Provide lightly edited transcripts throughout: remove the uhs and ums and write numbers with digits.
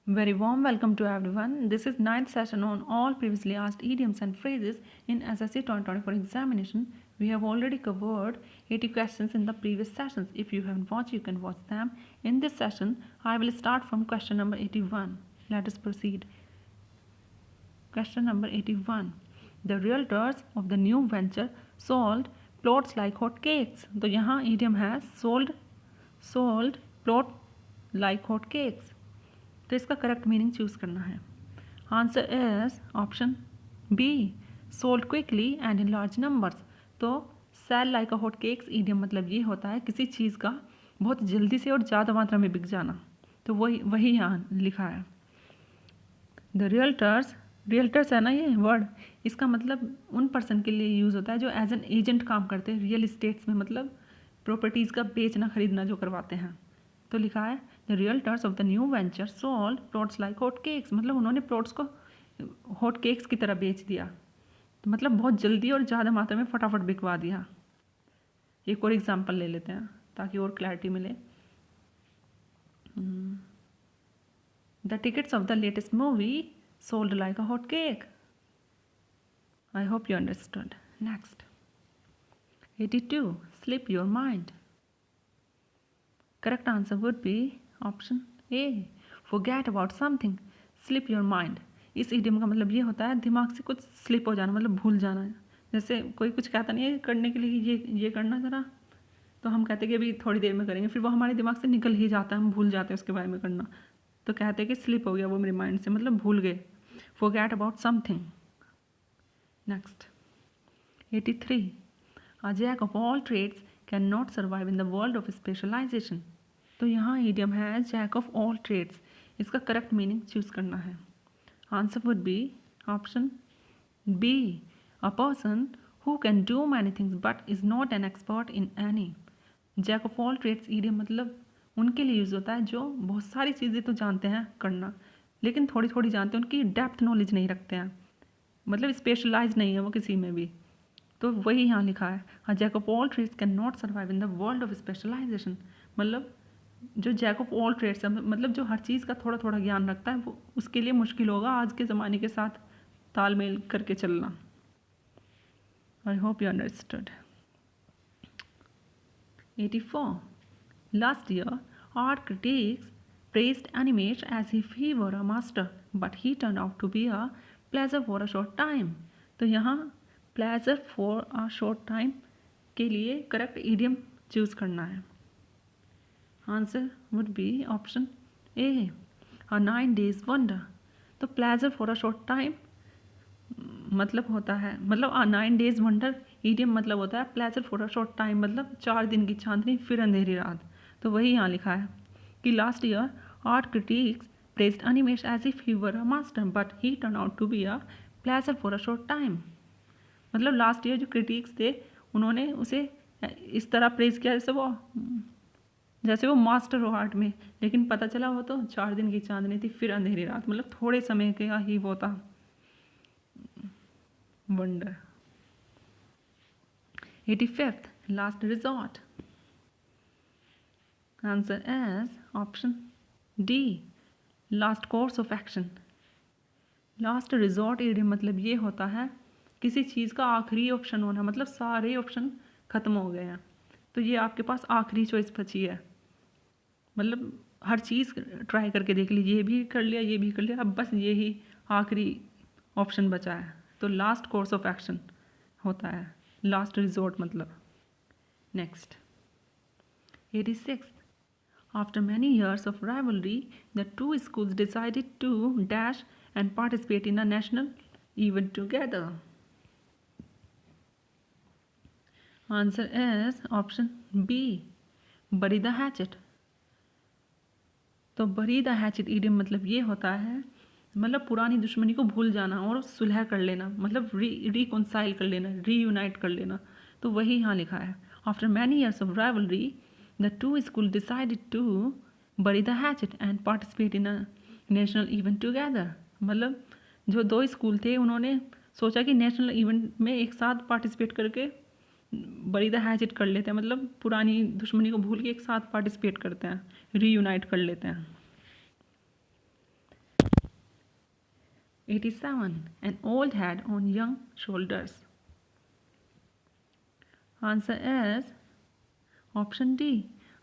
Very warm welcome to everyone. This is ninth session on all previously asked idioms and phrases in SSC 2024 examination. We have already covered 80 questions in the previous sessions. If you haven't watched, you can watch them. In this session, I will start from question number 81. Let us proceed. Question number 81. The realtors of the new venture sold plots like hot cakes. तो यहाँ idiom है sold plot like hot cakes. तो इसका correct meaning choose करना है. Answer is option B, sold quickly and in large numbers. तो sell like a hot cakes idiom मतलब ये होता है किसी चीज़ का बहुत जल्दी से और ज़्यादा मात्रा में बिक जाना. तो वही यहाँ लिखा है. द रियल्टर्स है ना ये वर्ड, इसका मतलब उन पर्सन के लिए यूज़ होता है जो एज एन एजेंट काम करते हैं रियल इस्टेट्स में, मतलब प्रॉपर्टीज़ का बेचना खरीदना जो करवाते हैं. तो लिखा है the realtors of the new venture sold plots like hot cakes, मतलब उन्होंने प्लॉट्स को हॉट केक्स की तरह बेच दिया. तो मतलब बहुत जल्दी और ज़्यादा मात्रा में फटाफट बिकवा दिया. एक और एग्जांपल ले लेते हैं ताकि और क्लैरिटी मिले. The tickets of the latest movie sold like a hot cake. I hope you understood. Next 82. Slip your mind. Correct answer would be option A. Forget about something. Slip your mind. इस idiom का मतलब ये होता है दिमाग से कुछ slip हो जाना, मतलब भूल जाना है. जैसे कोई कुछ कहता नहीं है करने के लिए ये करना ज़रा, तो हम कहते हैं कि अभी थोड़ी देर में करेंगे, फिर वो हमारे दिमाग से निकल ही जाता है, हम भूल जाते हैं उसके बारे में करना. तो कहते हैं कि स्लिप हो गया वो मेरे माइंड से, मतलब भूल गए. Forget about something. Next 83. A jack of all trades cannot survive in the world of specialization. तो यहाँ idiom है जैक ऑफ ऑल ट्रेड्स. इसका करेक्ट मीनिंग चूज करना है. Answer would be option B, a person who can do many things but is not an expert in any. Jack of all trades idiom मतलब उनके लिए use होता है जो बहुत सारी चीज़ें तो जानते हैं करना, लेकिन थोड़ी थोड़ी जानते हैं, उनकी डेप्थ नॉलेज नहीं रखते हैं, मतलब स्पेशलाइज नहीं है वो किसी में भी. तो वही यहाँ लिखा है a jack of all trades cannot survive in the world of specialisation. मतलब जो जैक ऑफ ऑल ट्रेड्स है, मतलब जो हर चीज़ का थोड़ा थोड़ा ज्ञान रखता है, वो उसके लिए मुश्किल होगा आज के ज़माने के साथ तालमेल करके चलना. आई hope you understood. 84. Last year, art critics praised Animesh as if he were a master, but he turned out to be a pleasure for a short time. तो यहाँ pleasure for a short time के लिए correct idiom choose करना है. Answer would be option A, a 9 days wonder. तो pleasure for a short time मतलब होता है, मतलब 9 days wonder idiom मतलब होता है pleasure for a short time, मतलब 4 दिन की चांदनी फिर अंधेरी रात. तो वही यहाँ लिखा है कि last year art critics praised Animesh as if he were a master but he turn out to be a pleasure for a short time. मतलब लास्ट ईयर जो क्रिटिक्स थे उन्होंने उसे इस तरह प्रेज किया जैसे वो मास्टर हो आर्ट में, लेकिन पता चला वो तो 4 दिन की चांदनी थी फिर अंधेरी रात, मतलब थोड़े समय का ही वो था wonder. 85th. Last resort. Answer is option D. Last course of action. Last resort idiom मतलब ये होता है किसी चीज़ का आखिरी ऑप्शन होना, मतलब सारे ऑप्शन ख़त्म हो गए हैं तो ये आपके पास आखिरी चॉइस बची है, मतलब हर चीज़ ट्राई करके देख लीजिए, ये भी कर लिया ये भी कर लिया, अब बस ये ही आखिरी ऑप्शन बचा है. तो लास्ट कोर्स ऑफ एक्शन होता है लास्ट रिजॉर्ट मतलब. Next 86. After many years of rivalry, the two schools decided to dash and participate in a national event together. Answer is option B. Bury the hatchet. तो bury the hatchet idiom मतलब ये होता है, मतलब पुरानी दुश्मनी को भूल जाना और सुलह कर लेना, मतलब रिकॉन्साइल कर लेना, रीयूनाइट कर लेना. तो वही यहाँ लिखा है after many years of rivalry the two school decided to bury the hatchet and participate in a national event together. मतलब जो दो स्कूल थे उन्होंने सोचा कि नेशनल इवेंट में एक साथ पार्टिसिपेट करके bury the hatchet कर लेते हैं, मतलब पुरानी दुश्मनी को भूल के एक साथ पार्टिसिपेट करते हैं, रीयूनाइट कर लेते हैं. 87. An old head on young shoulders. Answer is option D.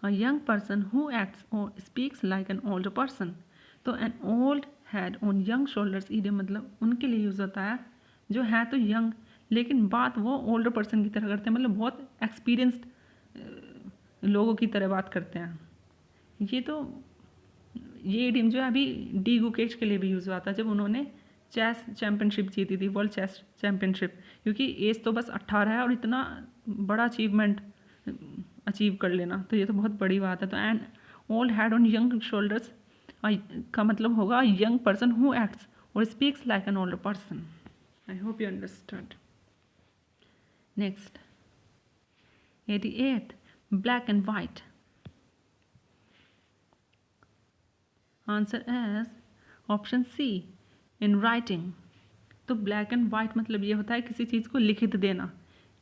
A young person who acts or speaks like an older person. तो an old head on young shoulders idiom मतलब उनके लिए यूज़ होता है जो है तो यंग लेकिन बात वो ओल्डर पर्सन की तरह करते हैं, मतलब बहुत एक्सपीरियंस्ड लोगों की तरह बात करते हैं। ये इडियम जो है अभी डी गुकेश के लिए भी यूज़ हुआ था जब उन्होंने चेस चैम्पियनशिप जीती थी, वर्ल्ड चेस चैम्पियनशिप, क्योंकि एज तो बस 18 है और इतना बड़ा अचीवमेंट अचीव कर लेना तो ये तो बहुत बड़ी बात है। तो an old head on young shoulders का मतलब होगा यंग पर्सन हु एक्ट्स और speaks like an older person. I hope you understood. Next 88 black and white. Answer is option C in writing. तो ब्लैक एंड वाइट मतलब ये होता है किसी चीज़ को लिखित देना,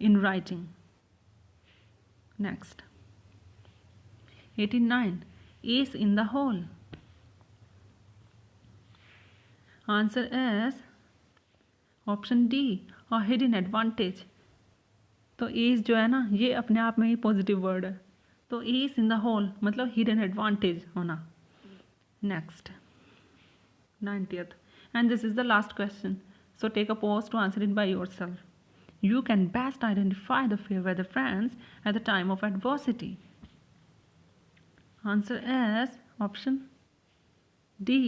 in writing. Next 89 ace in the hole. Answer is option D a hidden advantage. तो एस जो है ना ये अपने आप में ही पॉजिटिव वर्ड है, तो एस इन द होल मतलब हिडन एडवांटेज होना। Next 90th and this is the last question, so take a pause to answer it by yourself. You can best identify the fair weather friends at the time of adversity. Answer is option D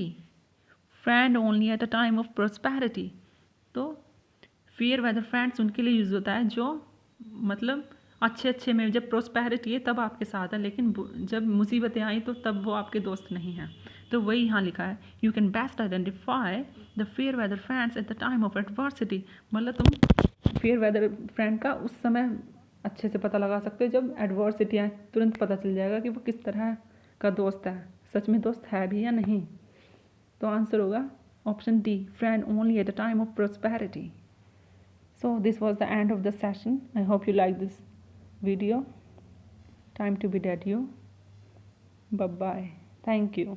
friend only at a time of prosperity. तो fair weather friends उनके लिए use होता है जो मतलब अच्छे में जब प्रोस्पेरिटी है तब आपके साथ है, लेकिन जब मुसीबतें आई तो तब वो आपके दोस्त नहीं हैं। तो वही यहाँ लिखा है you can best identify the fair weather friends at the time of adversity. मतलब तुम फेयर वेदर फ्रेंड का उस समय अच्छे से पता लगा सकते हो जब एडवर्सिटी आए, तुरंत पता चल जाएगा कि वो किस तरह का दोस्त है, सच में दोस्त है भी या नहीं। तो आंसर होगा option D friend only eight the time of prosperity. So this was the end of the session. I hope you like this video. Time to bid adieu. Bye bye. Thank you.